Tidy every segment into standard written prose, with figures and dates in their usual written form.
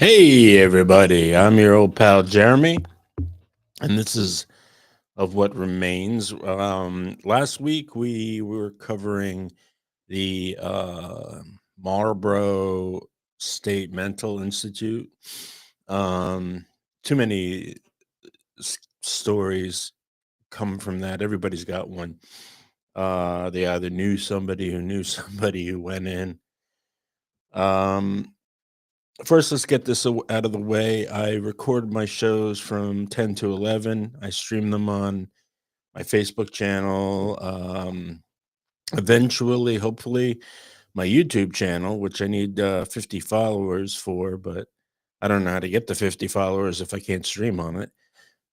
Hey, everybody. I'm your old pal Jeremy, and this is Of What Remains. Last week we were covering the Marlboro State Mental Institute. Um, Too many stories come from that. Everybody's got one. They either knew somebody who knew somebody who went in. Um, First, let's get this out of the way. I record my shows from 10 to 11. I stream them on my Facebook channel. Eventually, hopefully, my YouTube channel, which I need 50 followers for, but I don't know how to get the 50 followers if I can't stream on it.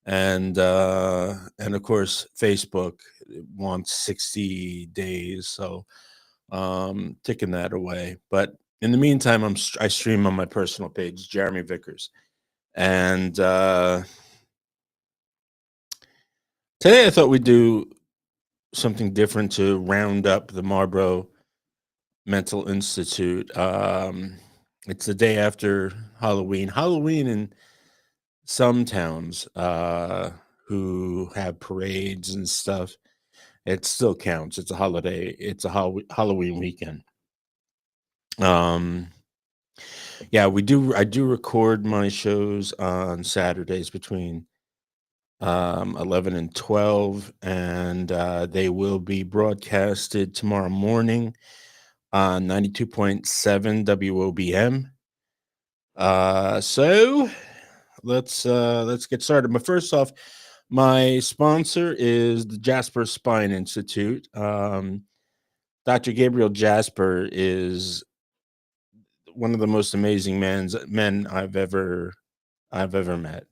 And of course, Facebook wants 60 days, so taking that away. But in the meantime, I stream on my personal page, Jeremy Vickers. And today I thought we'd do something different to round up the Marlboro Mental Institute. It's the day after Halloween. Halloween in some towns who have parades and stuff, it still counts. It's a holiday. It's a Halloween weekend. Um, yeah, we do. I do record my shows on Saturdays between 11 and 12, and they will be broadcasted tomorrow morning on 92.7 WOBM. So let's get started. But first off, my sponsor is the Jasper Spine Institute. Dr. Gabriel Jasper is one of the most amazing men I've ever met.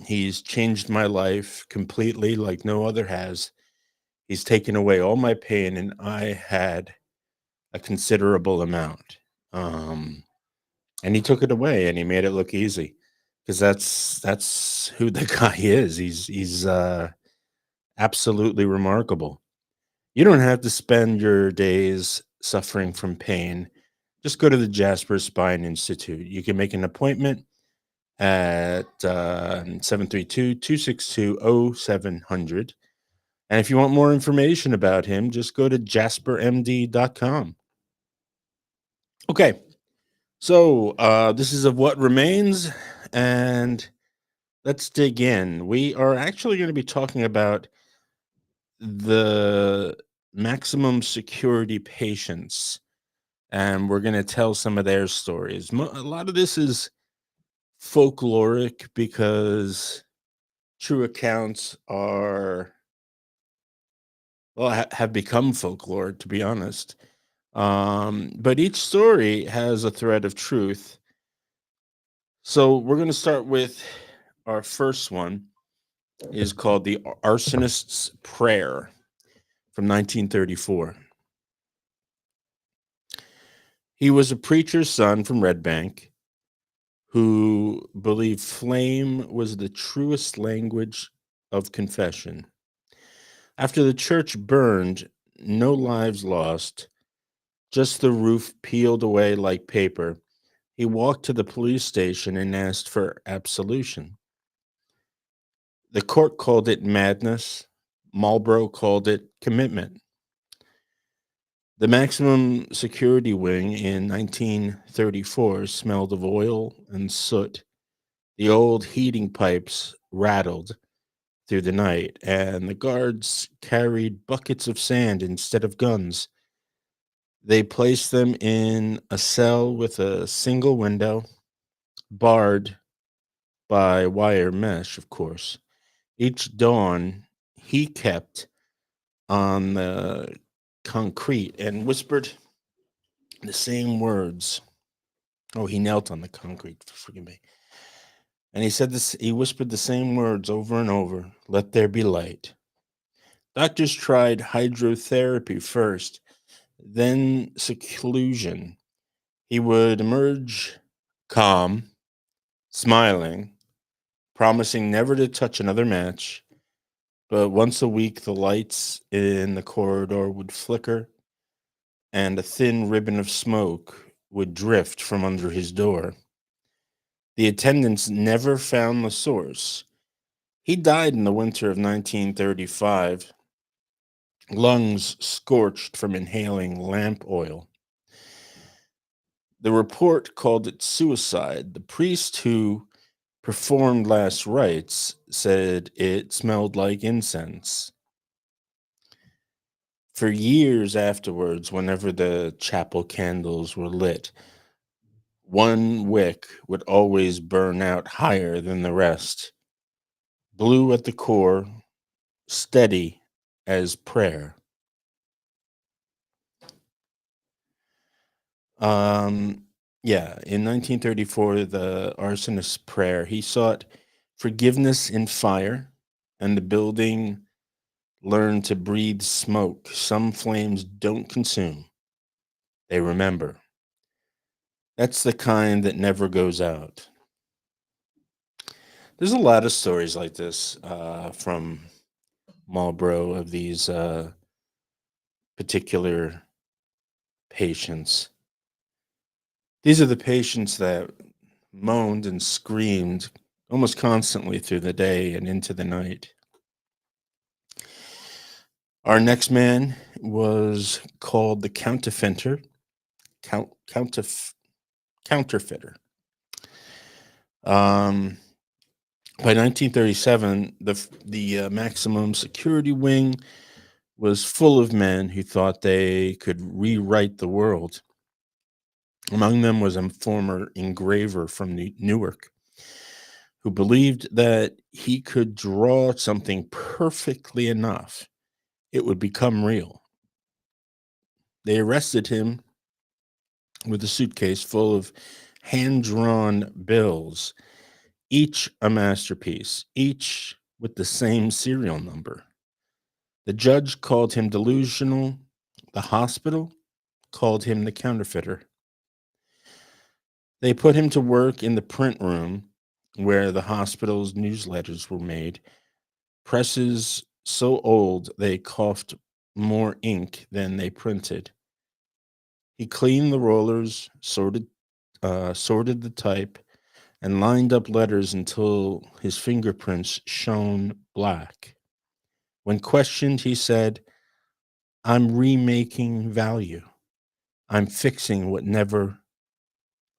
He's changed my life completely, like no other has. He's taken away all my pain, and I had a considerable amount. Um, and he took it away, and he made it look easy, because that's who the guy is. He's absolutely remarkable. You don't have to spend your days suffering from pain. Just go to the Jasper Spine Institute. You can make an appointment at 732-262-0700. And if you want more information about him, just go to jaspermd.com. Okay, so this is Of What Remains, and let's dig in. We are actually going to be talking about the maximum security patients, and we're going to tell some of their stories. A lot of this is folkloric because true accounts are, well, have become folklore, to be honest. But each story has a thread of truth. So we're going to start with our first one, is called The Arsonist's Prayer from 1934. He was a preacher's son from Red Bank who believed flame was the truest language of confession. After the church burned, no lives lost, just the roof peeled away like paper, he walked to the police station and asked for absolution. The court called it madness. Marlboro called it commitment. The maximum security wing in 1934 smelled of oil and soot. The old heating pipes rattled through the night, and the guards carried buckets of sand instead of guns. They placed them in a cell with a single window, barred by wire mesh, of course. Each dawn, he kept on the concrete and whispered the same words. Oh, he knelt on the concrete, forgive me. And he whispered the same words over and over: let there be light. Doctors tried hydrotherapy first, then seclusion. He would emerge calm, smiling, promising never to touch another match. But once a week, the lights in the corridor would flicker, and a thin ribbon of smoke would drift from under his door. The attendants never found the source. He died in the winter of 1935, lungs scorched from inhaling lamp oil. The report called it suicide. The priest who performed last rites said it smelled like incense. For years afterwards, whenever the chapel candles were lit, one wick would always burn out higher than the rest, blue at the core, steady as prayer. Um, yeah, in 1934, the arsonist's prayer, he sought forgiveness in fire, and the building learned to breathe smoke. Some flames don't consume, they remember. That's the kind that never goes out. There's a lot of stories like this from Marlborough of these particular patients. These are the patients that moaned and screamed almost constantly through the day and into the night. Our next man was called the counterfeiter. Counterfeiter. Um, by 1937, the maximum security wing was full of men who thought they could rewrite the world. Among them was a former engraver from Newark who believed that he could draw something perfectly enough, it would become real. They arrested him with a suitcase full of hand-drawn bills, each a masterpiece, each with the same serial number. The judge called him delusional. The hospital called him the counterfeiter. They put him to work in the print room where the hospital's newsletters were made, presses so old they coughed more ink than they printed. He cleaned the rollers, sorted the type, and lined up letters until his fingerprints shone black. When questioned, he said, "I'm remaking value. I'm fixing what never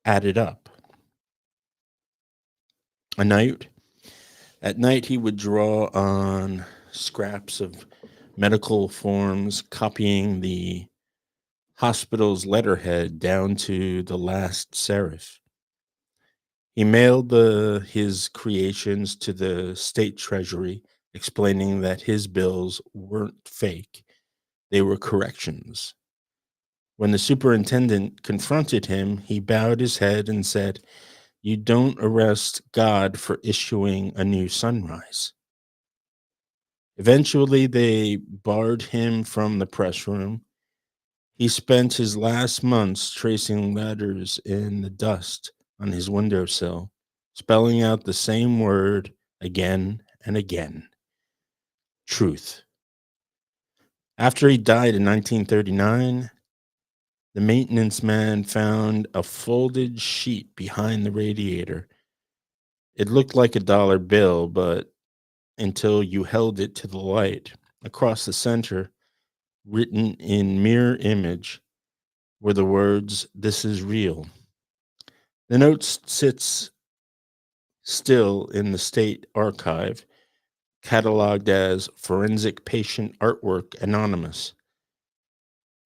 added up." A night At night, he would draw on scraps of medical forms, copying the hospital's letterhead down to the last serif. He mailed his creations to the state treasury, explaining that his bills weren't fake, they were corrections. When the superintendent confronted him, he bowed his head and said, "You don't arrest God for issuing a new sunrise." Eventually, they barred him from the press room. He spent his last months tracing letters in the dust on his windowsill, spelling out the same word again and again: truth. After he died in 1939, the maintenance man found a folded sheet behind the radiator. It looked like a dollar bill, but until you held it to the light, across the center, written in mirror image, were the words, "This is real." The note sits still in the state archive, cataloged as Forensic Patient Artwork Anonymous.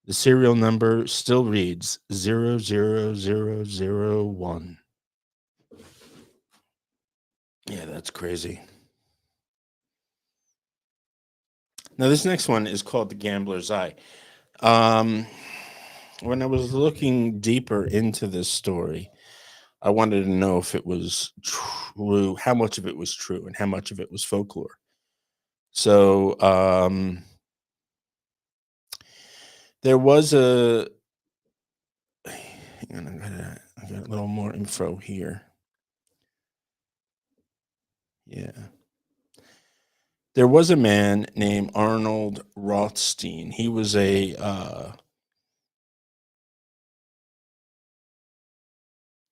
The serial number still reads 00001. Yeah, that's crazy. Now, this next one is called The Gambler's Eye. Um, when I was looking deeper into this story, I wanted to know if it was true, how much of it was true, and how much of it was folklore. So there was a. Hang on, I got a little more info here. Yeah. There was a man named Arnold Rothstein. He was a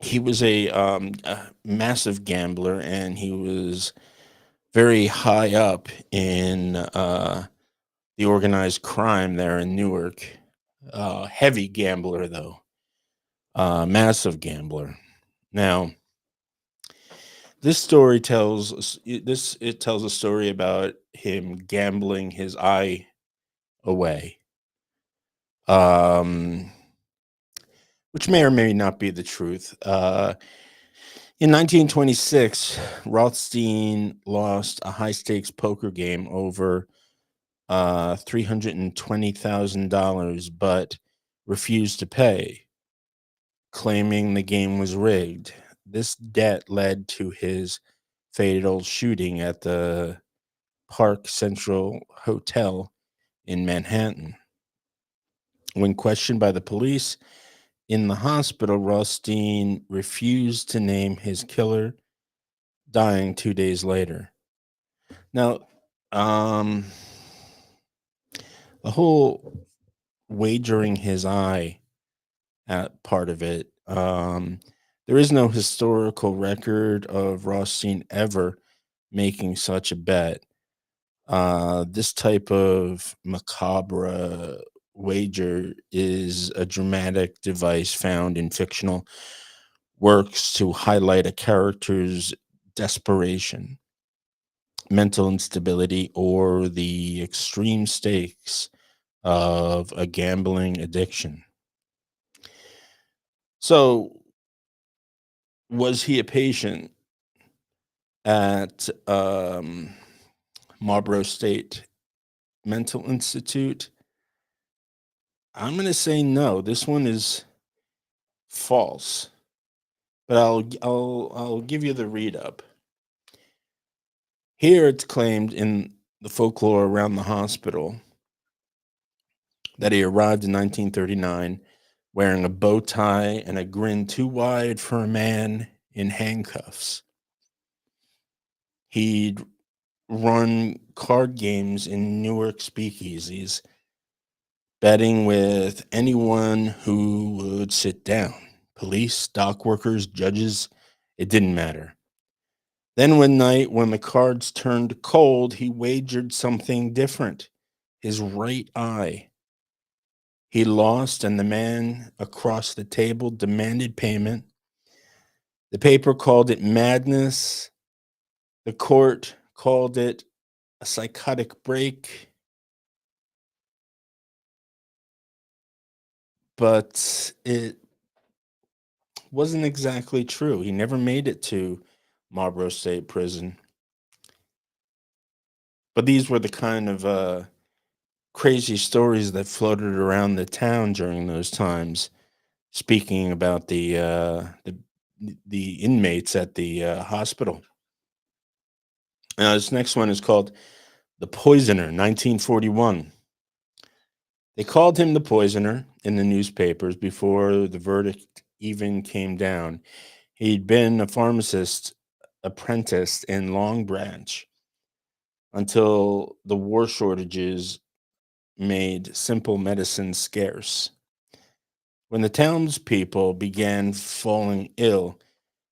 He was a massive gambler, and he was very high up in the organized crime there in Newark. Heavy gambler, though, massive gambler. Now, this story tells it tells a story about him gambling his eye away, um, which may or may not be the truth. In 1926, Rothstein lost a high stakes poker game over $320,000, but refused to pay, claiming the game was rigged. This debt led to his fatal shooting at the Park Central Hotel in Manhattan. When questioned by the police in the hospital, Rothstein refused to name his killer, dying 2 days later. Now, um, the whole wagering his eye at part of it, there is no historical record of Rothstein ever making such a bet. This type of macabre wager is a dramatic device found in fictional works to highlight a character's desperation, mental instability, or the extreme stakes of a gambling addiction. So, was he a patient at Marlborough State Mental Institute? I'm going to say no. This one is false, but I'll give you the read up. Here it's claimed in the folklore around the hospital that he arrived in 1939 wearing a bow tie and a grin too wide for a man in handcuffs. He'd run card games in Newark speakeasies, betting with anyone who would sit down. Police, dock workers, judges, it didn't matter. Then one night, when the cards turned cold, he wagered something different: his right eye. He lost, and the man across the table demanded payment. The paper called it madness. The court called it a psychotic break, but it wasn't exactly true. He never made it to Marlborough State Prison. But these were the kind of crazy stories that floated around the town during those times. Speaking about the inmates at the hospital. This next one is called "The Poisoner," 1941. They called him the poisoner in the newspapers before the verdict even came down. He'd been a pharmacist apprentice in Long Branch until the war shortages made simple medicine scarce. When the townspeople began falling ill,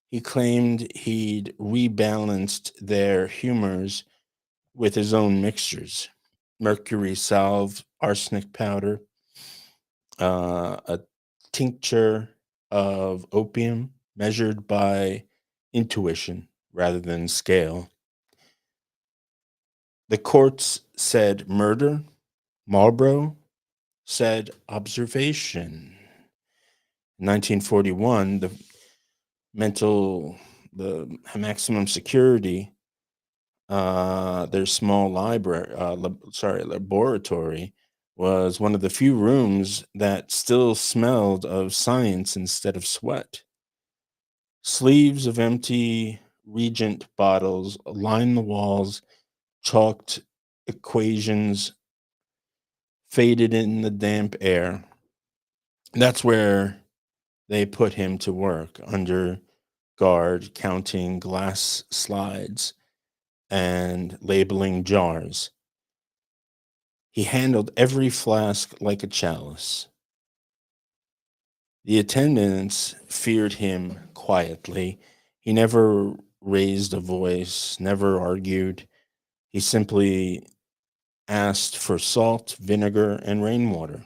he claimed he'd rebalanced their humors with his own mixtures: mercury salve, arsenic powder, a tincture of opium measured by intuition rather than scale. The courts said murder. Marlborough said observation. In 1941, mental, the maximum security, their small laboratory was one of the few rooms that still smelled of science instead of sweat. Sleeves of empty reagent bottles lined the walls, chalked equations faded in the damp air. That's where they put him to work, under guard, counting glass slides and labeling jars. He handled every flask like a chalice. The attendants feared him quietly. He never raised a voice, never argued. He simply asked for salt, vinegar, and rainwater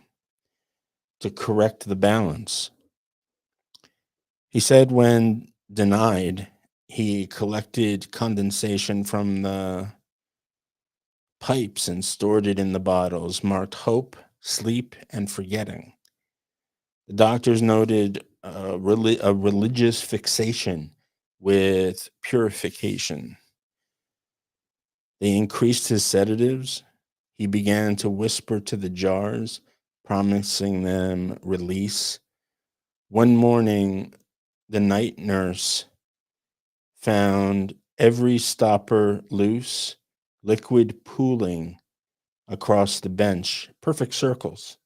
to correct the balance. He said when denied, he collected condensation from the pipes and stored it in the bottles marked hope, sleep, and forgetting. The doctors noted a religious fixation with purification. They increased his sedatives. He began to whisper to the jars, promising them release. One morning, the night nurse found every stopper loose, liquid pooling across the bench, perfect circles.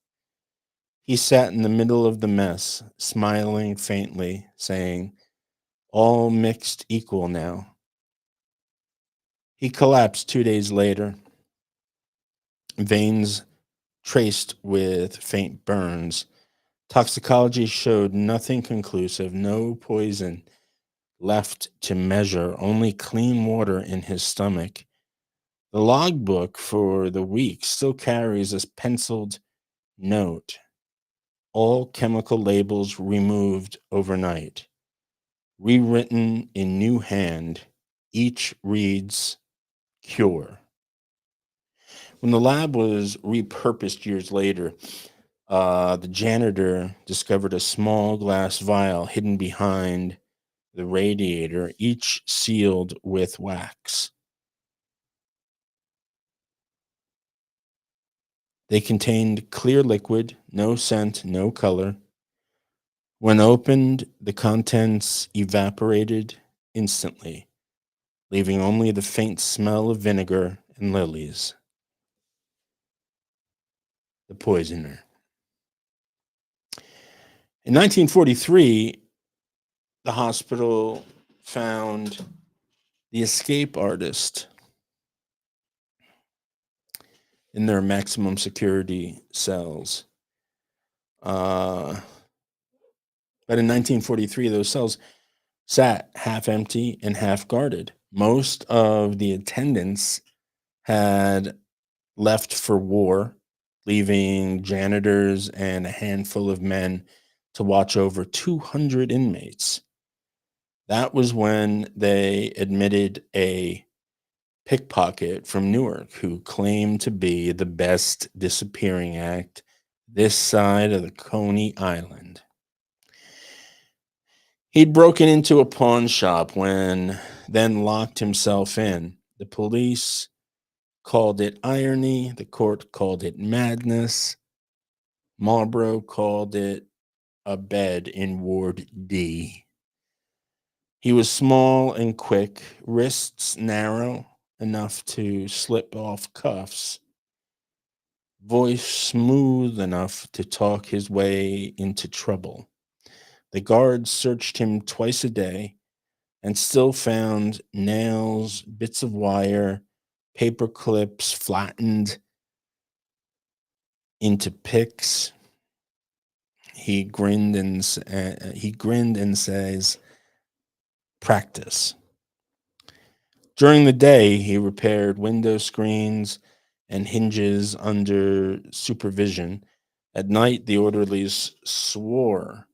He sat in the middle of the mess, smiling faintly, saying, all mixed equal now. He collapsed 2 days later, veins traced with faint burns. Toxicology showed nothing conclusive, no poison left to measure, only clean water in his stomach. The logbook for the week still carries a penciled note. All chemical labels removed overnight, rewritten in new hand. Each reads cure. When the lab was repurposed years later, the janitor discovered a small glass vial hidden behind the radiator, each sealed with wax. They contained clear liquid, no scent, no color. When opened, the contents evaporated instantly, leaving only the faint smell of vinegar and lilies. The poisoner. In 1943, the hospital found the escape artist in their maximum security cells. But in 1943, those cells sat half empty and half guarded. Most of the attendants had left for war, leaving janitors and a handful of men to watch over 200 inmates. That was when they admitted a pickpocket from Newark who claimed to be the best disappearing act this side of the Coney Island. He'd broken into a pawn shop when then locked himself in. The police called it irony, the court called it madness. Marlborough called it a bed in Ward D. He was small and quick, wrists narrow enough to slip off cuffs, voice smooth enough to talk his way into trouble. The guards searched him twice a day and still found nails, bits of wire, paper clips flattened into picks. He grinned and says, "Practice." During the day, he repaired window screens and hinges under supervision. At night, the orderlies swore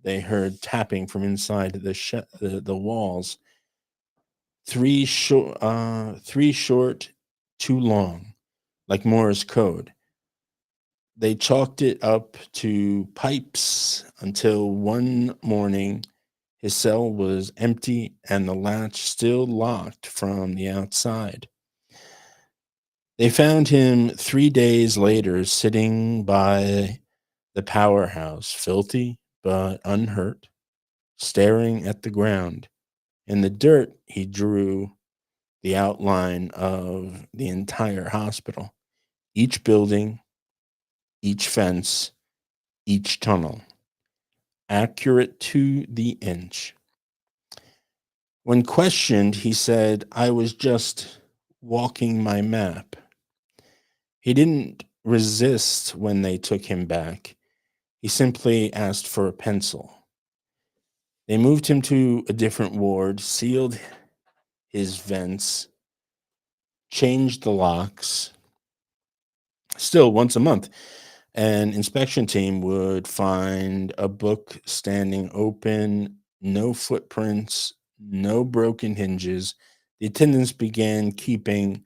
they heard tapping from inside the walls. Three short, too long, like Morse code. They chalked it up to pipes until one morning his cell was empty and the latch still locked from the outside. They found him 3 days later sitting by the powerhouse, filthy but unhurt, staring at the ground. In the dirt, he drew the outline of the entire hospital, each building, each fence, each tunnel, accurate to the inch. When questioned, he said, I was just walking my map. He didn't resist when they took him back. He simply asked for a pencil. They moved him to a different ward, sealed his vents, changed the locks. Still, once a month, an inspection team would find a book standing open, no footprints, no broken hinges. The attendants began keeping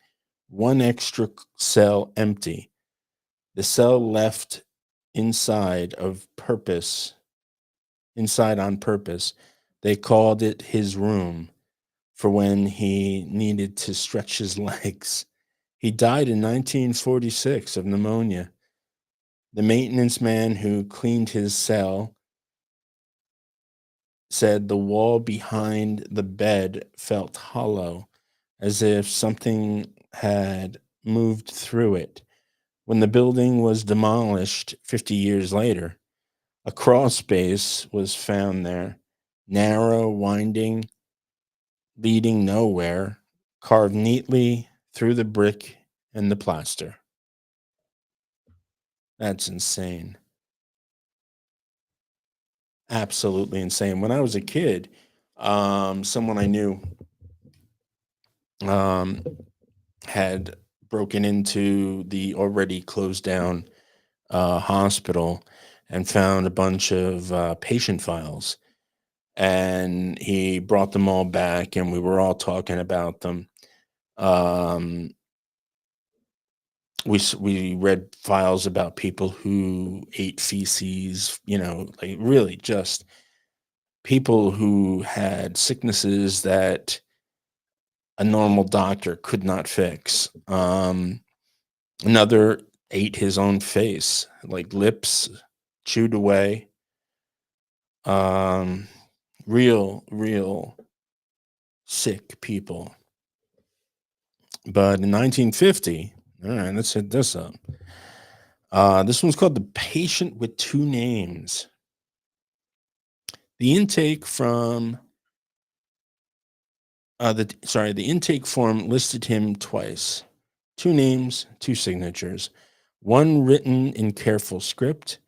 one extra cell empty, the cell left inside of purpose, inside on purpose. They called it his room for when he needed to stretch his legs. He died in 1946 of pneumonia. The maintenance man who cleaned his cell said the wall behind the bed felt hollow, as if something had moved through it. When the building was demolished 50 years later, a crawl space was found there, narrow, winding, leading nowhere, carved neatly through the brick and the plaster. That's insane. Absolutely insane. When I was a kid, someone I knew um, had broken into the already closed down hospital and found a bunch of patient files. And he brought them all back, and we were all talking about them. Um, we read files about people who ate feces, like really just people who had sicknesses that a normal doctor could not fix. Another ate his own face, like lips chewed away. Um, real sick people. But in 1950, all right, let's hit this up. This one's called The Patient with Two Names. The intake from the intake form listed him twice. Two names, two signatures. One written in careful script,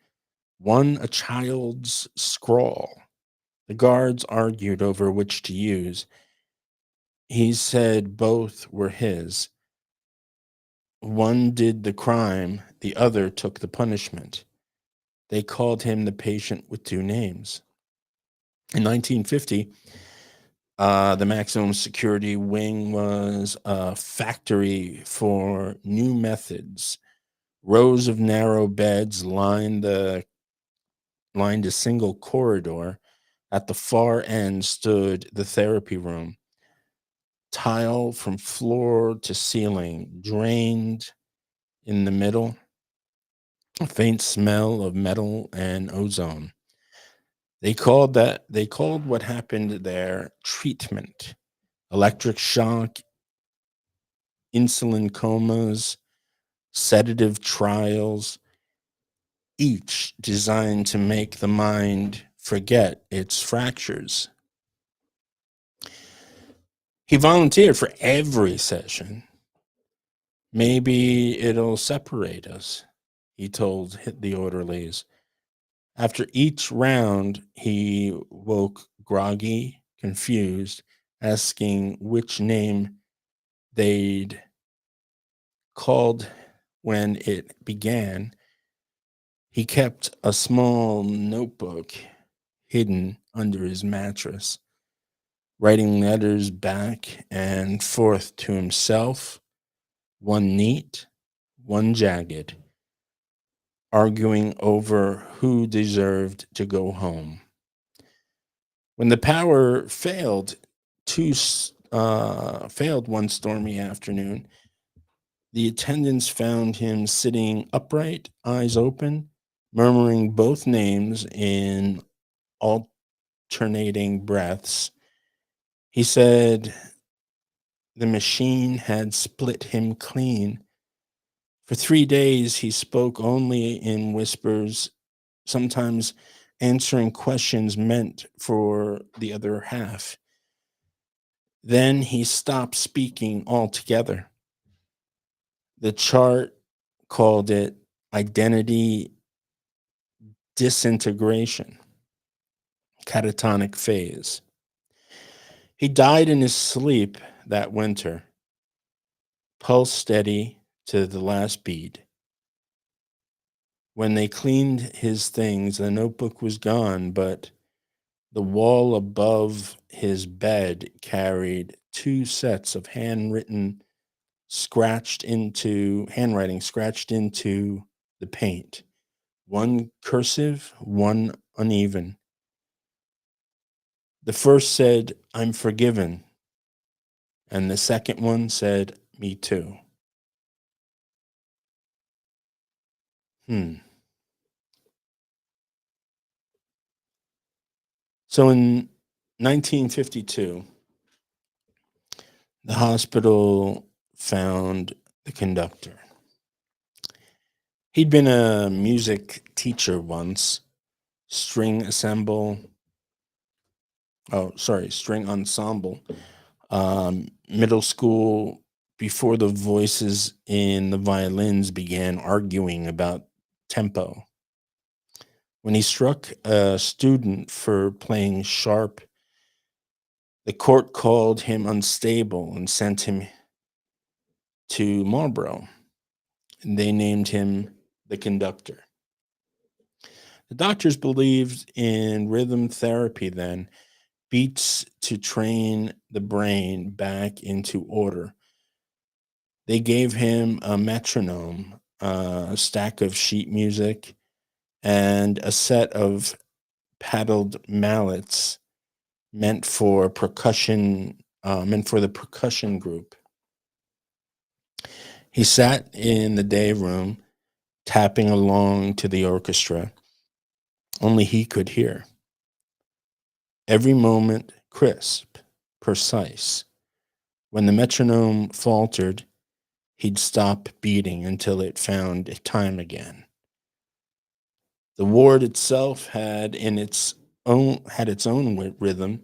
one a child's scrawl. The guards argued over which to use. He said both were his. One did the crime, the other took the punishment. They called him the patient with two names. In 1950, the maximum security wing was a factory for new methods. Rows of narrow beds lined a single corridor. At the far end stood the therapy room, tile from floor to ceiling, drained in the middle, a faint smell of metal and ozone. They called what happened there treatment. Electric shock, insulin comas, sedative trials, each designed to make the mind forget its fractures. He volunteered for every session. Maybe it'll separate us, he told the orderlies. After each round, he woke groggy, confused, asking which name they'd called when it began. He kept a small notebook hidden under his mattress, writing letters back and forth to himself, one neat, one jagged, arguing over who deserved to go home. When the power failed one stormy afternoon, the attendants found him sitting upright, eyes open, murmuring both names in alternating breaths. He said the machine had split him clean. For 3 days, he spoke only in whispers, sometimes answering questions meant for the other half. Then he stopped speaking altogether. The chart called it identity disintegration, catatonic phase. He died in his sleep that winter, pulse steady to the last beat. When they cleaned his things, the notebook was gone, but the wall above his bed carried two sets of handwriting scratched into the paint. One cursive, one uneven. The first said, "I'm forgiven," and the second one said, "Me too." Hmm. So in 1952, the hospital found the conductor. He'd been a music teacher once, string assemble. String ensemble. Middle school, before the voices in the violins began arguing about tempo. When he struck a student for playing sharp, the court called him unstable and sent him to Marlborough. They named him the conductor. The doctors believed in rhythm therapy then, beats to train the brain back into order. They gave him a metronome, a stack of sheet music, and a set of paddled mallets meant for the percussion group. He sat in the day room, tapping along to the orchestra. Only he could hear. Every moment crisp, precise. When the metronome faltered, he'd stop beating until it found time again. The ward itself had its own rhythm.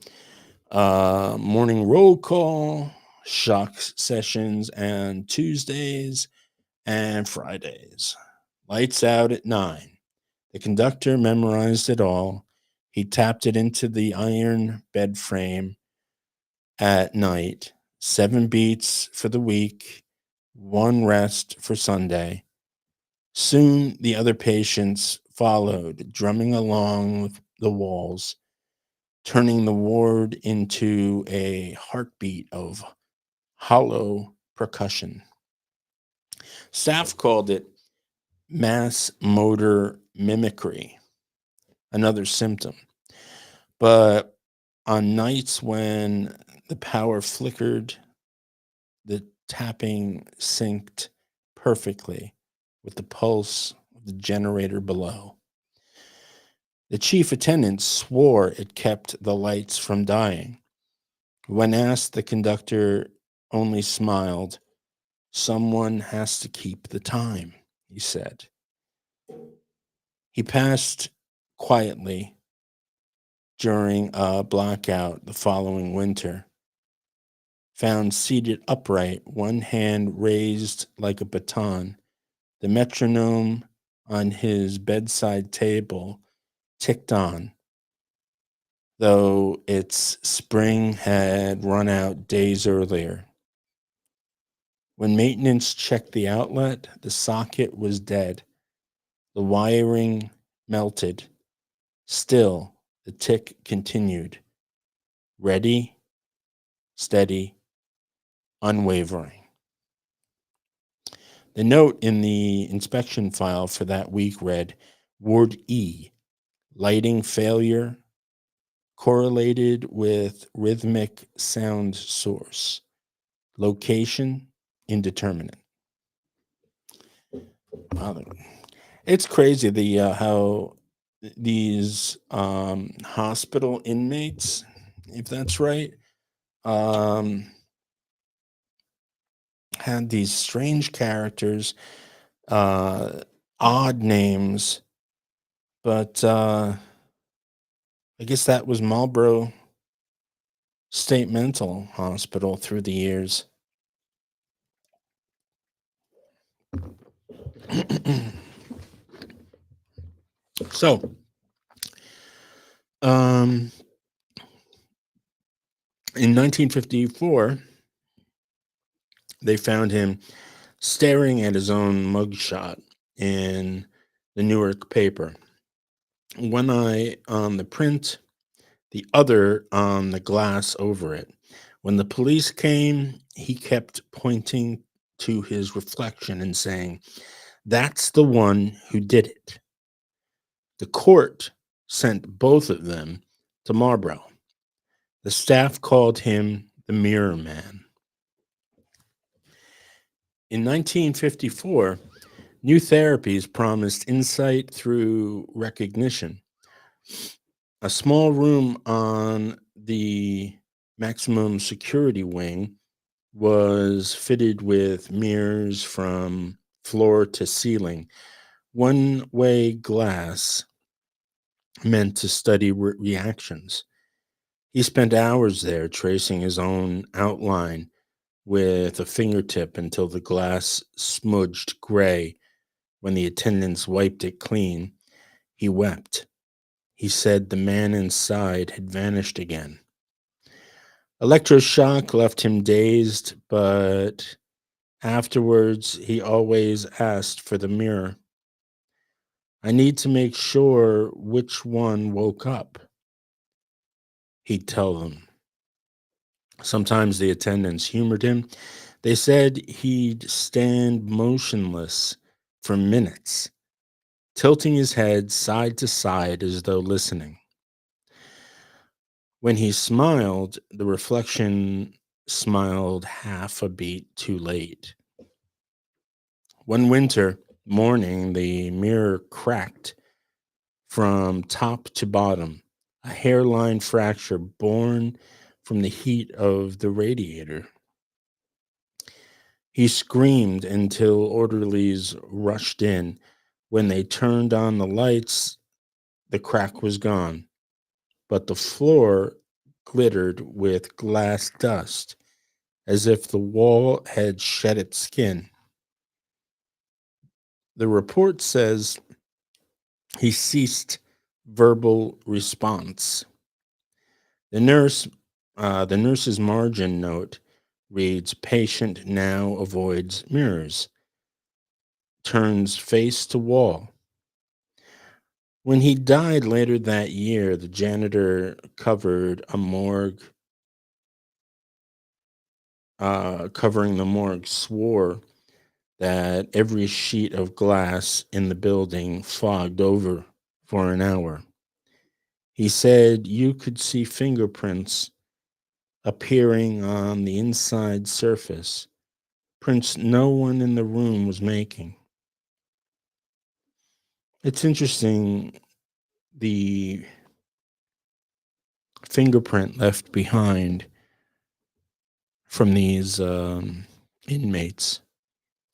Morning roll call, shock sessions, and Tuesdays and Fridays. Lights out at 9. The conductor memorized it all. He tapped it into the iron bed frame at night. 7 beats for the week, 1 rest for Sunday. Soon the other patients followed, drumming along with the walls, turning the ward into a heartbeat of hollow percussion. Staff called it mass motor mimicry, another symptom. But on nights when the power flickered, the tapping synced perfectly with the pulse of the generator below. The chief attendant swore it kept the lights from dying. When asked, the conductor only smiled. "Someone has to keep the time," he said. He passed quietly during a blackout the following winter, found seated upright, one hand raised like a baton. The metronome on his bedside table ticked on, though its spring had run out days earlier. When maintenance checked the outlet, the socket was dead. The wiring melted. Still, the tick continued. Ready, steady, unwavering. The note in the inspection file for that week read, Ward E, lighting failure correlated with rhythmic sound source. Location indeterminate. Wow, it's crazy how these hospital inmates, if that's right, um, had these strange characters, uh, odd names, but I guess that was Marlborough State Mental Hospital through the years. So, Um, in 1954, they found him staring at his own mugshot in the Newark paper. One eye on the print, the other on the glass over it. When the police came, he kept pointing to his reflection and saying, "That's the one who did it." The court sent both of them to Marlborough. The staff called him the Mirror Man. In 1954, new therapies promised insight through recognition. A small room on the maximum security wing was fitted with mirrors from floor to ceiling. One way glass meant to study reactions. He spent hours there tracing his own outline with a fingertip until the glass smudged gray. When the attendants wiped it clean, he wept. He said the man inside had vanished again. Electroshock left him dazed, but afterwards he always asked for the mirror. "I need to make sure which one woke up," he'd tell them. Sometimes the attendants humored him. They said he'd stand motionless for minutes, tilting his head side to side as though listening. When he smiled, the reflection smiled half a beat too late. One winter morning, the mirror cracked from top to bottom, a hairline fracture born from the heat of the radiator. He screamed until orderlies rushed in. When they turned on the lights, the crack was gone, but the floor glittered with glass dust, as if the wall had shed its skin. The report says he ceased verbal response. The nurse, the nurse's margin note reads, "Patient now avoids mirrors, turns face to wall." When he died later that year, the janitor covering the morgue, swore that every sheet of glass in the building fogged over for an hour. He said you could see fingerprints appearing on the inside surface, prints no one in the room was making. It's interesting, the fingerprint left behind from these inmates.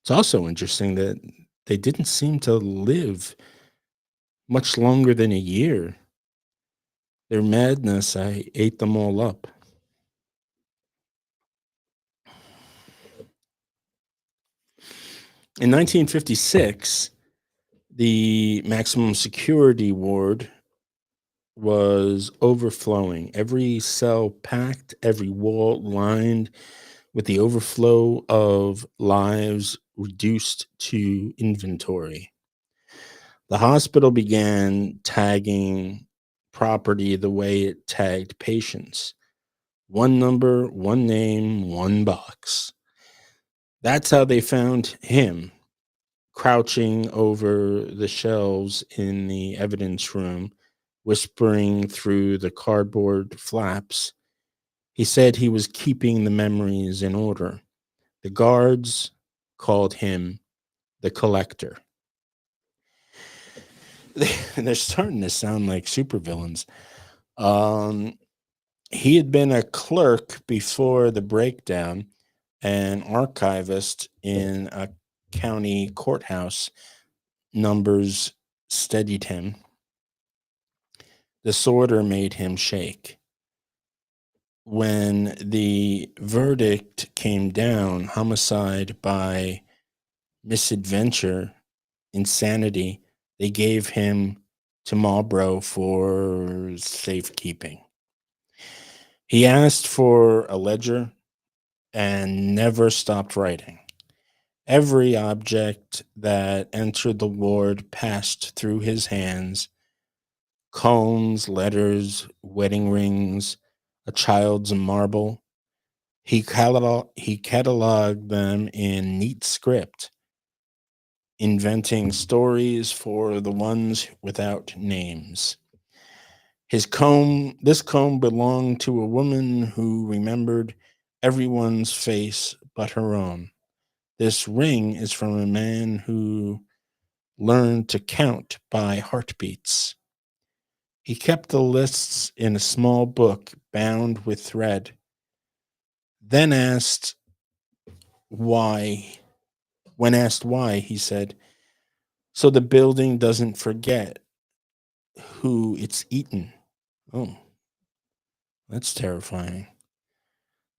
It's also interesting that they didn't seem to live much longer than a year. Their madness, I ate them all up. In 1956, the maximum security ward was overflowing. Every cell packed, every wall lined with the overflow of lives reduced to inventory. The hospital began tagging property the way it tagged patients: one number, one name, one box. That's how they found him, crouching over the shelves in the evidence room, whispering through the cardboard flaps. He said he was keeping the memories in order. The guards called him the collector. They're starting to sound like supervillains. Um, he had been a clerk before the breakdown, an archivist in a county courthouse. Numbers steadied him. Disorder made him shake. When the verdict came down, homicide by misadventure, insanity, they gave him to Marlborough for safekeeping. He asked for a ledger and never stopped writing. Every object that entered the ward passed through his hands: combs, letters, wedding rings, a child's marble. He cataloged them in neat script, inventing stories for the ones without names. This comb belonged to a woman who remembered everyone's face but her own. This ring is from a man who learned to count by heartbeats. He kept the lists in a small book bound with thread, then asked why. When asked why, he said, "So the building doesn't forget who it's eaten." Oh, that's terrifying.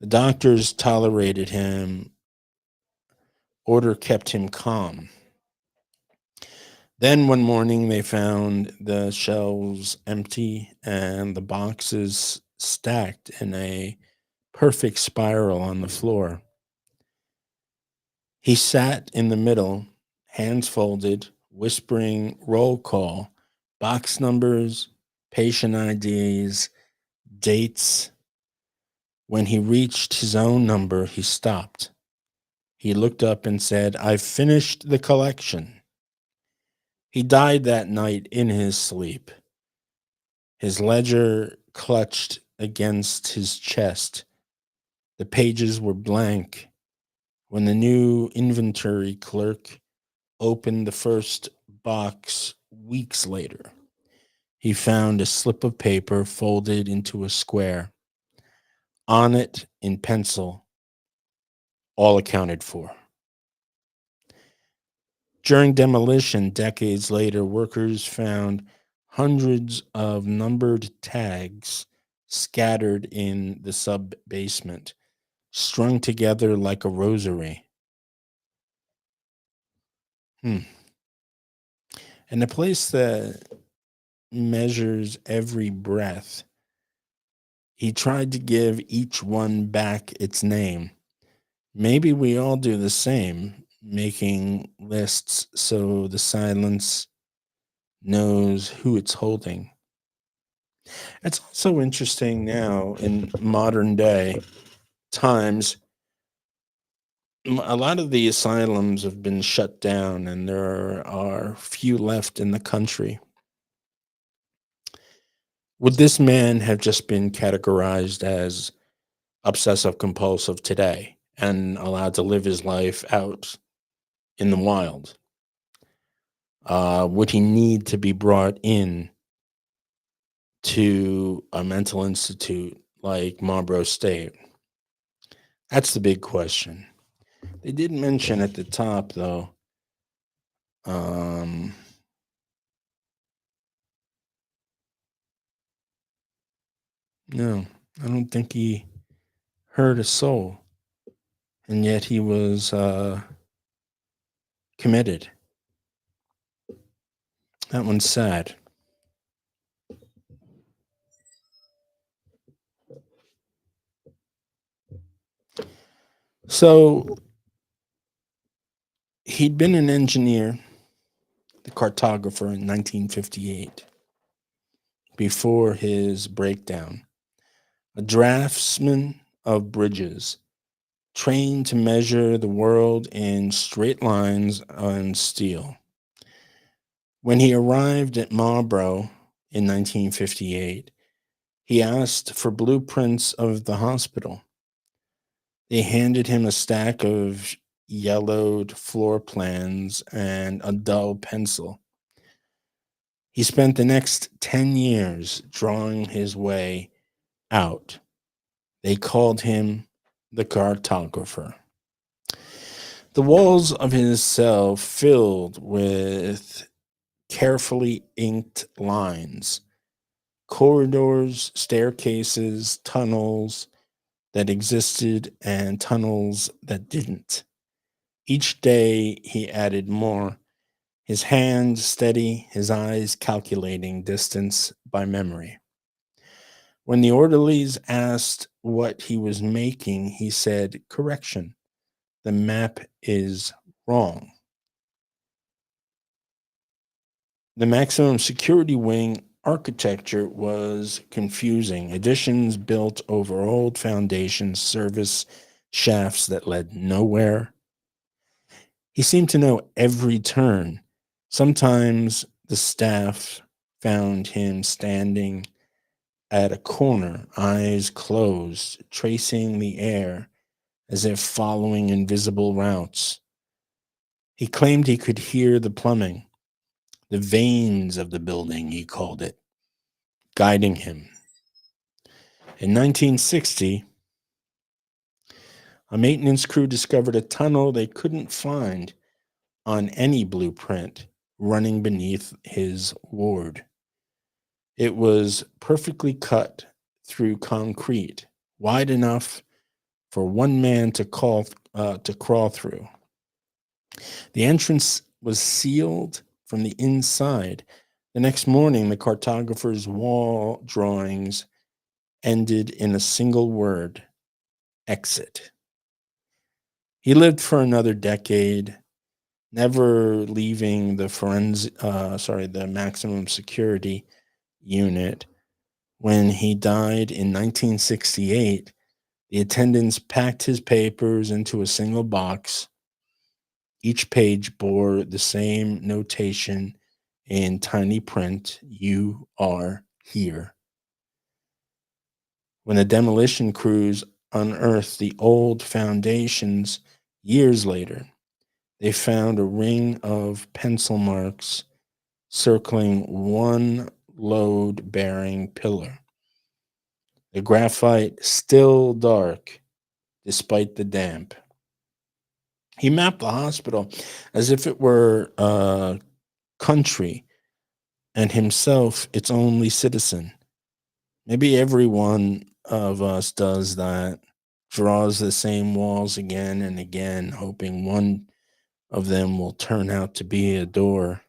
The doctors tolerated him. Order kept him calm. Then one morning they found the shelves empty and the boxes stacked in a perfect spiral on the floor. He sat in the middle, hands folded, whispering roll call, box numbers, patient IDs, dates. When he reached his own number, he stopped. He looked up and said, "I've finished the collection." He died that night in his sleep, his ledger clutched against his chest. The pages were blank. When the new inventory clerk opened the first box weeks later, he found a slip of paper folded into a square. On it, in pencil, all accounted for. During demolition decades later, workers found hundreds of numbered tags scattered in the sub basement, strung together like a rosary. Hmm. And a place that measures every breath, he tried to give each one back its name. Maybe we all do the same, making lists so the silence knows who it's holding. It's also interesting now in modern day times, a lot of the asylums have been shut down and there are few left in the country. Would this man have just been categorized as obsessive compulsive today and allowed to live his life out in the wild? Would he need to be brought in to a mental institute like Marlborough State? That's the big question. They did mention at the top, though, um, no, I don't think he hurt a soul, and yet he was committed. That one's sad. So he'd been an engineer, the cartographer in 1958, before his breakdown, a draftsman of bridges, trained to measure the world in straight lines on steel. When he arrived at Marlborough in 1958, he asked for blueprints of the hospital. They handed him a stack of yellowed floor plans and a dull pencil. He spent the next 10 years drawing his way out. They called him the cartographer. The walls of his cell filled with carefully inked lines, corridors, staircases, tunnels that existed, and tunnels that didn't. Each day he added more. his hand steady, his eyes calculating distance by memory. When the orderlies asked what he was making, he said, "Correction, the map is wrong." The maximum security wing architecture was confusing. Additions built over old foundations, service shafts that led nowhere. He seemed to know every turn. Sometimes the staff found him standing at a corner, eyes closed, tracing the air as if following invisible routes. He claimed he could hear the plumbing, the veins of the building, he called it, guiding him. In 1960, a maintenance crew discovered a tunnel they couldn't find on any blueprint running beneath his ward. It was perfectly cut through concrete, wide enough for one man to crawl through. The entrance was sealed from the inside. The next morning, the cartographer's wall drawings ended in a single word: exit. He lived for another decade, never leaving the maximum security unit. When he died in 1968, the attendants packed his papers into a single box. Each page bore the same notation in tiny print: "You are here." When the demolition crews unearthed the old foundations years later, they found a ring of pencil marks circling one load bearing pillar. The graphite still dark despite the damp. He mapped the hospital as if it were a country and himself its only citizen. Maybe every one of us does that, draws the same walls again and again, hoping one of them will turn out to be a door.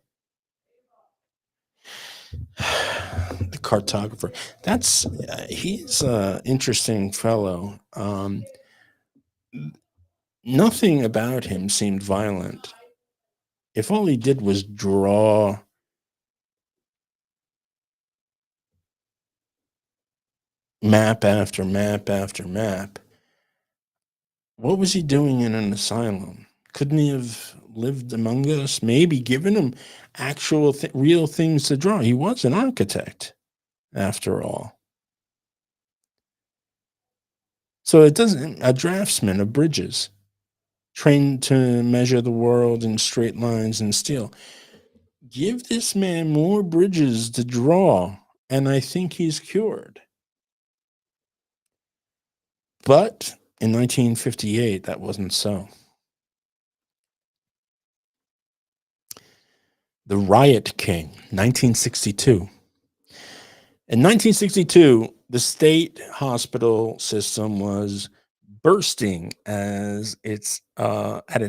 The cartographer. He's an interesting fellow. Nothing about him seemed violent. If all he did was draw map after map after map, what was he doing in an asylum? Couldn't he have lived among us? Maybe given him real things to draw. He was an architect, after all. So it doesn't, a draftsman of bridges, trained to measure the world in straight lines and steel. Give this man more bridges to draw, and I think he's cured. But in 1958, that wasn't so. The Riot King, 1962. In 1962, the state hospital system was bursting at its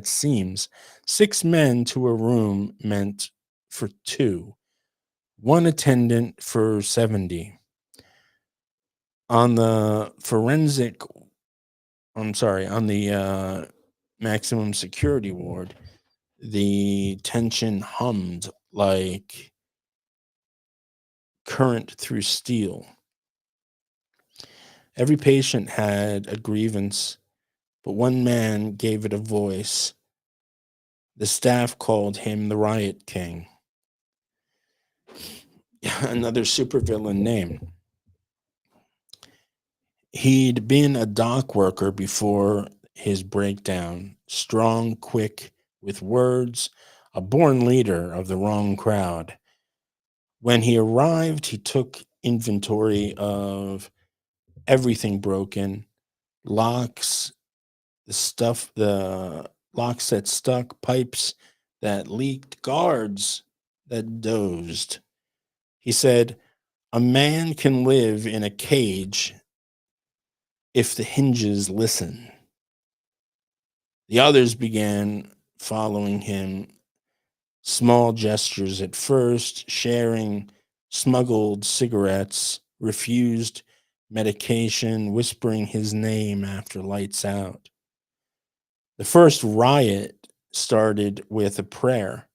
seams. 6 men to a room meant for two, one attendant for 70. On the maximum security ward, the tension hummed like current through steel. Every patient had a grievance, but one man gave it a voice. The staff called him the Riot King. Another supervillain name. He'd been a dock worker before his breakdown, strong, quick with words, a born leader of the wrong crowd. When he arrived, he took inventory of everything broken: locks, the locks that stuck, pipes that leaked, guards that dozed. He said, "A man can live in a cage if the hinges listen." The others began following him, Small gestures at first, sharing smuggled cigarettes, refused medication, whispering his name after lights out. The first riot started with a prayer.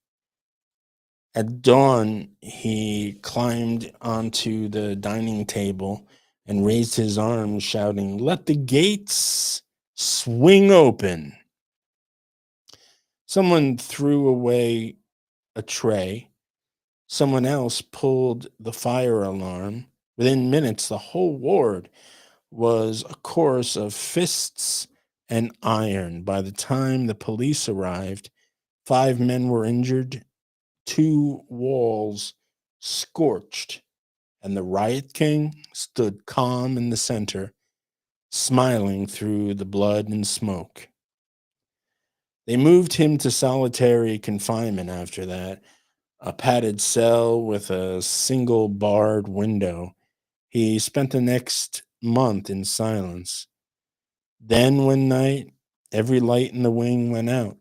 At dawn, he climbed onto the dining table and raised his arms, shouting, "Let the gates swing open." Someone threw away a tray. Someone else pulled the fire alarm. Within minutes, the whole ward was a chorus of fists and iron. By the time the police arrived, 5 men were injured, 2 walls scorched, and the riot king stood calm in the center, smiling through the blood and smoke. They moved him to solitary confinement after that, a padded cell with a single barred window. He spent the next month in silence. Then one night, every light in the wing went out.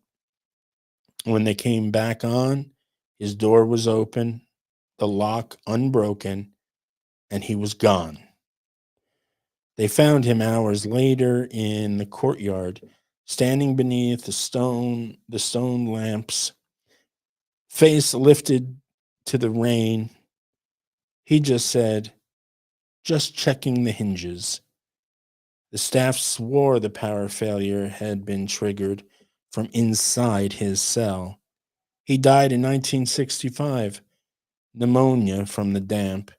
When they came back on, his door was open, the lock unbroken, and he was gone. They found him hours later in the courtyard, standing beneath the stone lamps, face lifted to the rain. He just said, "Just checking the hinges." The staff swore the power failure had been triggered from inside his cell. He died in 1965, pneumonia from the damp.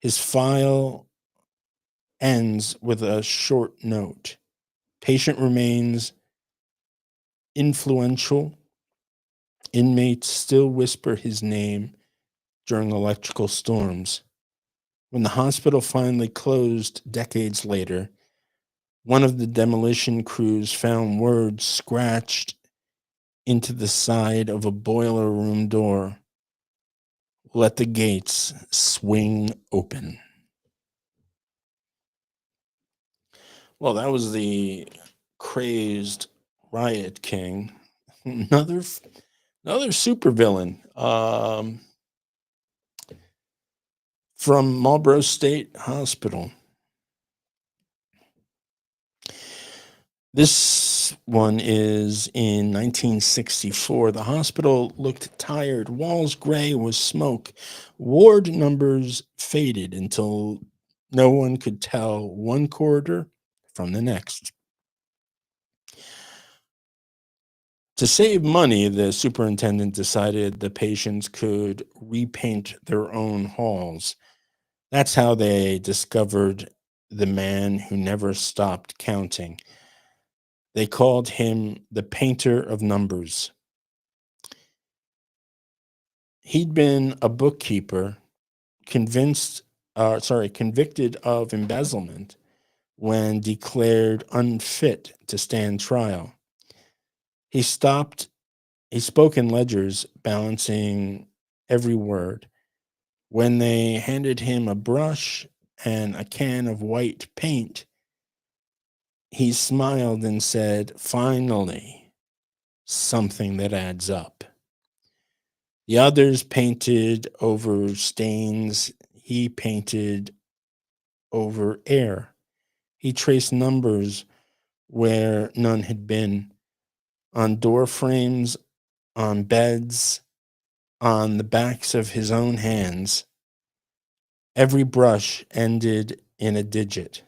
His file ends with a short note. Patient remains influential. Inmates still whisper his name during electrical storms. When the hospital finally closed decades later, one of the demolition crews found words scratched into the side of a boiler room door. "Let the gates swing open." Well, that was the crazed riot king. Another another supervillain from Marlboro State Hospital. This one is in 1964. The hospital looked tired, walls gray with smoke, ward numbers faded until no one could tell one corridor from the next. To save money, the superintendent decided the patients could repaint their own halls. That's how they discovered the man who never stopped counting. They called him the painter of numbers. He'd been a bookkeeper, convicted of embezzlement when declared unfit to stand trial. He stopped, he spoke in ledgers, balancing every word. When they handed him a brush and a can of white paint, he smiled and said, "Finally, something that adds up." The others painted over stains. He painted over air. He traced numbers where none had been, on door frames, on beds, on the backs of his own hands. Every brush ended in a digit.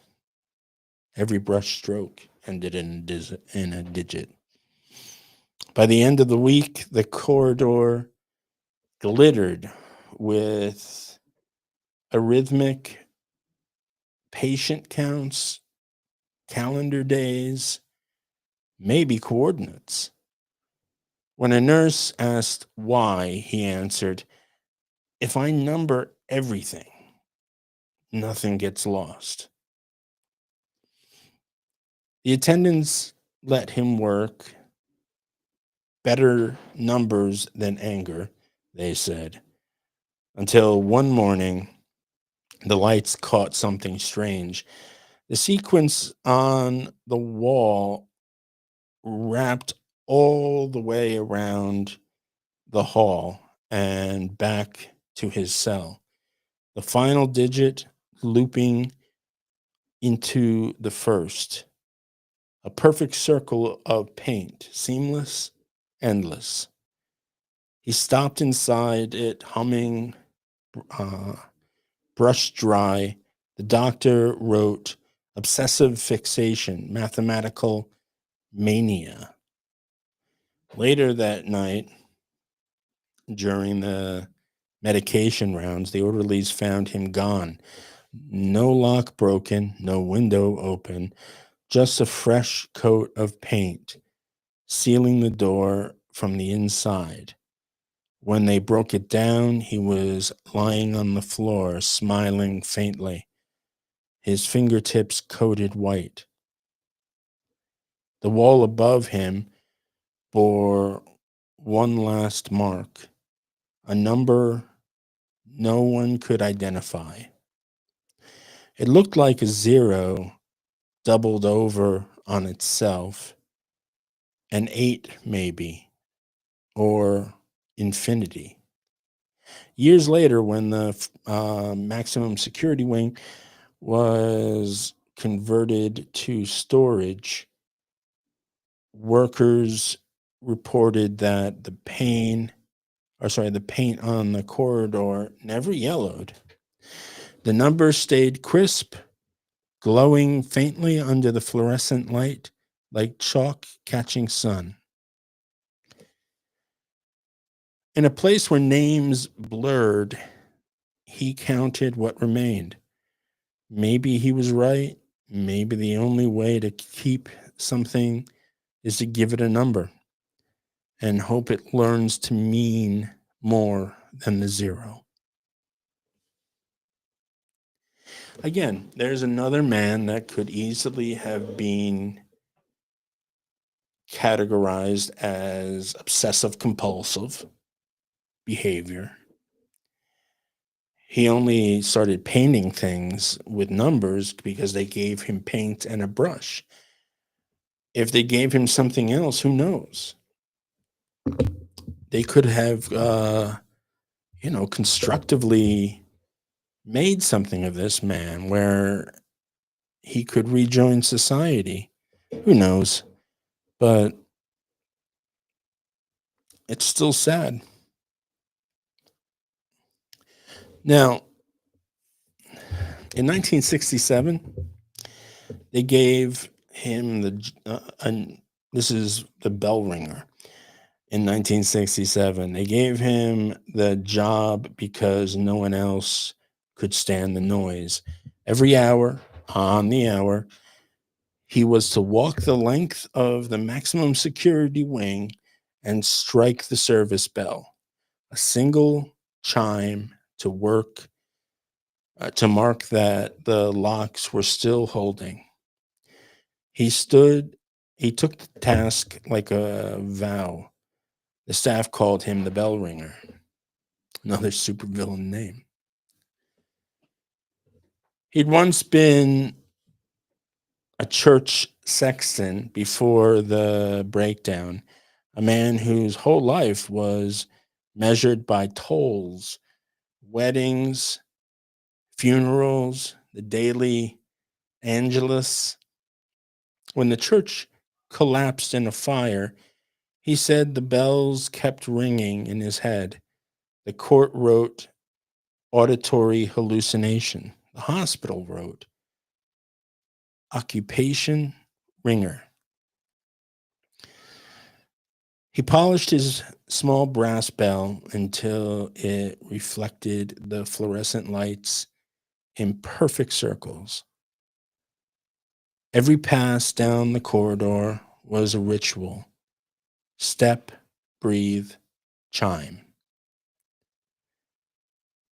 Every brush stroke ended in a digit. By the end of the week, the corridor glittered with arrhythmic patient counts, calendar days, maybe coordinates. When a nurse asked why, he answered, "If I number everything, nothing gets lost." The attendants let him work. "Better numbers than anger," they said, until one morning the lights caught something strange. The sequence on the wall wrapped all the way around the hall and back to his cell. The final digit looping into the first. A perfect circle of paint, seamless, endless. He stopped inside it, humming, uh, brush dry. The doctor wrote obsessive fixation, mathematical mania. Later that night, during the medication rounds, the orderlies found him gone. No lock broken, no window open, just a fresh coat of paint sealing the door from the inside. When they broke it down, he was lying on the floor, smiling faintly, his fingertips coated white. The wall above him bore one last mark, a number no one could identify. It looked like a zero doubled over on itself, an eight maybe, or infinity. Years later, when the maximum security wing was converted to storage, workers reported that the paint on the corridor never yellowed. The numbers stayed crisp, glowing faintly under the fluorescent light like chalk catching sun. In a place where names blurred, he counted what remained. Maybe he was right. Maybe the only way to keep something is to give it a number and hope it learns to mean more than the zero. Again, there's another man that could easily have been categorized as obsessive compulsive behavior. He only started painting things with numbers because they gave him paint and a brush. If they gave him something else, who knows? They could have, constructively made something of this man where he could rejoin society. Who knows? But it's still sad. Now, in 1967, they gave him this is the bell ringer. In 1967, they gave him the job because no one else could stand the noise. Every hour, on the hour, he was to walk the length of the maximum security wing and strike the service bell, a single chime to mark that the locks were still holding. He stood, he took the task like a vow. The staff called him the bell ringer, another supervillain name. He'd once been a church sexton before the breakdown, a man whose whole life was measured by tolls, weddings, funerals, the daily angelus. When the church collapsed in a fire, he said the bells kept ringing in his head. The court wrote auditory hallucination. The hospital wrote occupation ringer. He polished his small brass bell until it reflected the fluorescent lights in perfect circles. Every pass down the corridor was a ritual. Step, breathe, chime.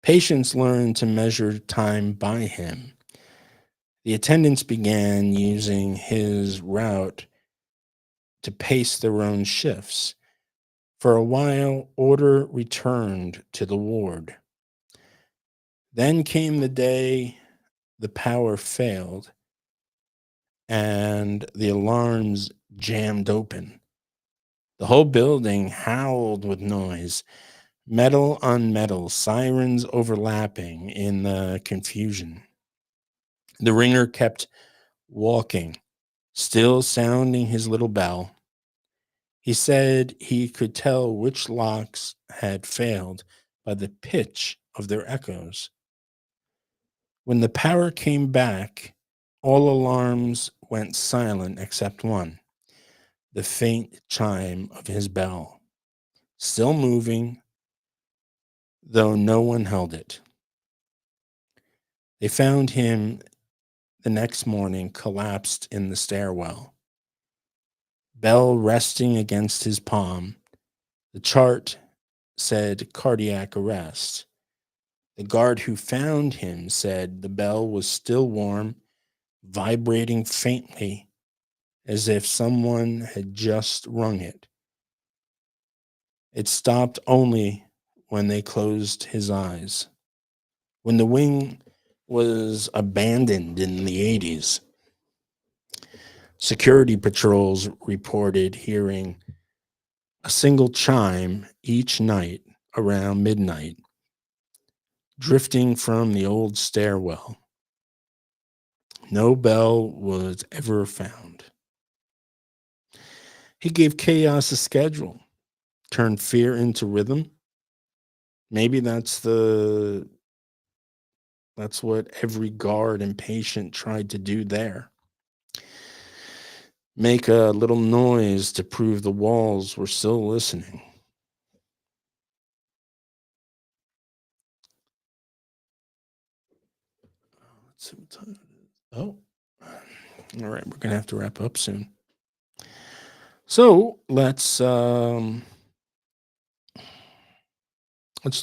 Patients learned to measure time by him. The attendants began using his route to pace their own shifts. For a while, order returned to the ward. Then came the day the power failed and the alarms jammed open. The whole building howled with noise, metal on metal, sirens overlapping in the confusion. The ringer kept walking, still sounding his little bell. He said he could tell which locks had failed by the pitch of their echoes. When the power came back, all alarms went silent except one, the faint chime of his bell, still moving, though no one held it. They found him the next morning collapsed in the stairwell, bell resting against his palm. The chart said cardiac arrest. The guard who found him said the bell was still warm, vibrating faintly as if someone had just rung it. It stopped only when they closed his eyes. When the wing was abandoned in the 80s, security patrols reported hearing a single chime each night around midnight, drifting from the old stairwell. No bell was ever found. He gave chaos a schedule, turned fear into rhythm. Maybe that's what every guard and patient tried to do there. Make a little noise to prove the walls were still listening. Let's see what time it is. Oh, all right. We're gonna have to wrap up soon. So let's do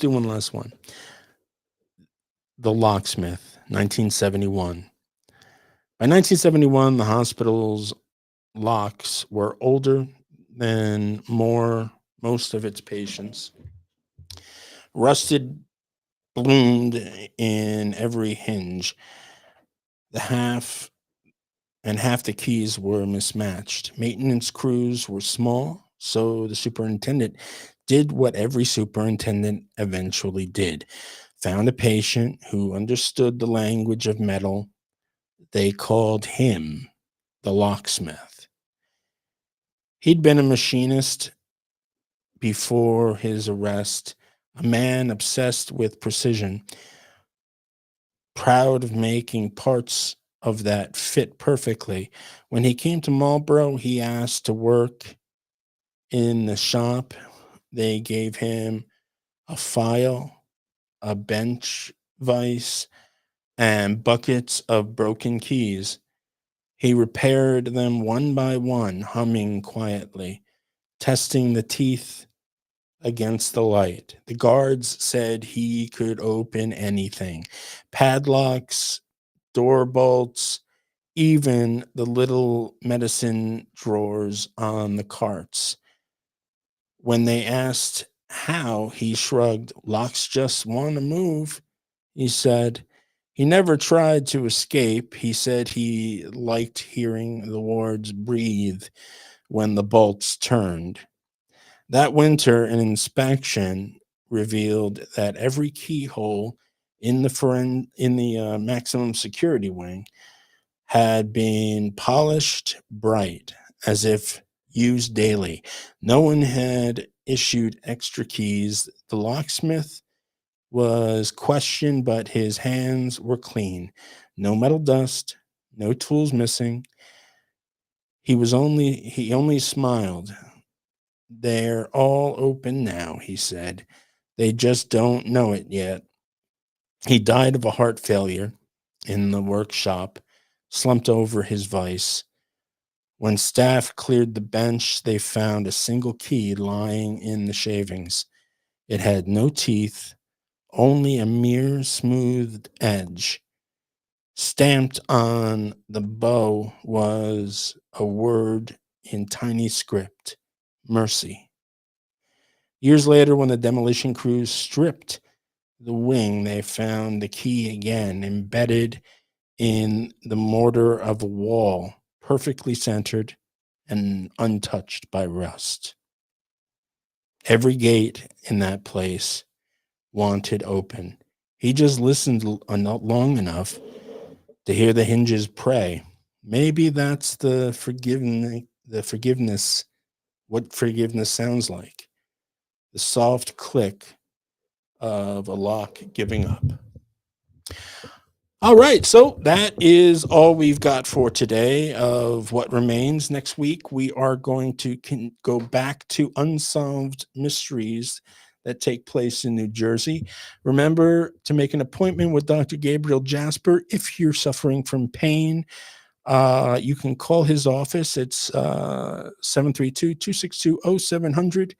one last one. The Locksmith, 1971. By 1971, the hospital's locks were older than most of its patients. Rusted bloomed in every hinge. The half the keys were mismatched. Maintenance crews were small, so the superintendent did what every superintendent eventually did. Found a patient who understood the language of metal. They called him the locksmith. He'd been a machinist before his arrest, a man obsessed with precision, proud of making parts of that fit perfectly. When he came to Marlborough, he asked to work in the shop. They gave him a file, a bench vise, and buckets of broken keys. He repaired them one by one, humming quietly, testing the teeth against the light. The guards said he could open anything, padlocks, door bolts, even the little medicine drawers on the carts. When they asked how, he shrugged. Locks just want to move, he said. He never tried to escape. He said he liked hearing the wards breathe when the bolts turned. That winter, an inspection revealed that every keyhole in the maximum security wing had been polished bright, as if used daily. No one had issued extra keys. The locksmith was questioned, but his hands were clean. No metal dust, no tools missing. He only smiled. They're all open now, he said. They just don't know it yet. He died of a heart failure in the workshop, slumped over his vise. When staff cleared the bench, they found a single key lying in the shavings. It had no teeth, only a mere smoothed edge. Stamped on the bow was a word in tiny script: mercy. Years later, when the demolition crews stripped the wing, they found the key again, embedded in the mortar of a wall, perfectly centered and untouched by rust. Every gate in that place wanted open. He just listened not long enough to hear the hinges pray. Maybe that's the forgiveness, what forgiveness sounds like. The soft click of a lock giving up. All right, so that is all we've got for today of What Remains. Next week, we are going to go back to unsolved mysteries that take place in New Jersey. Remember to make an appointment with Dr. Gabriel Jasper if you're suffering from pain. You can call his office. It's 732-262-0700.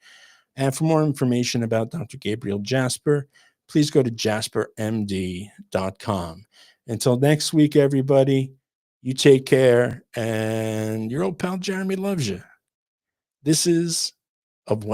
And for more information about Dr. Gabriel Jasper, please go to jaspermd.com. Until next week, everybody, you take care, and your old pal Jeremy loves you. This is of what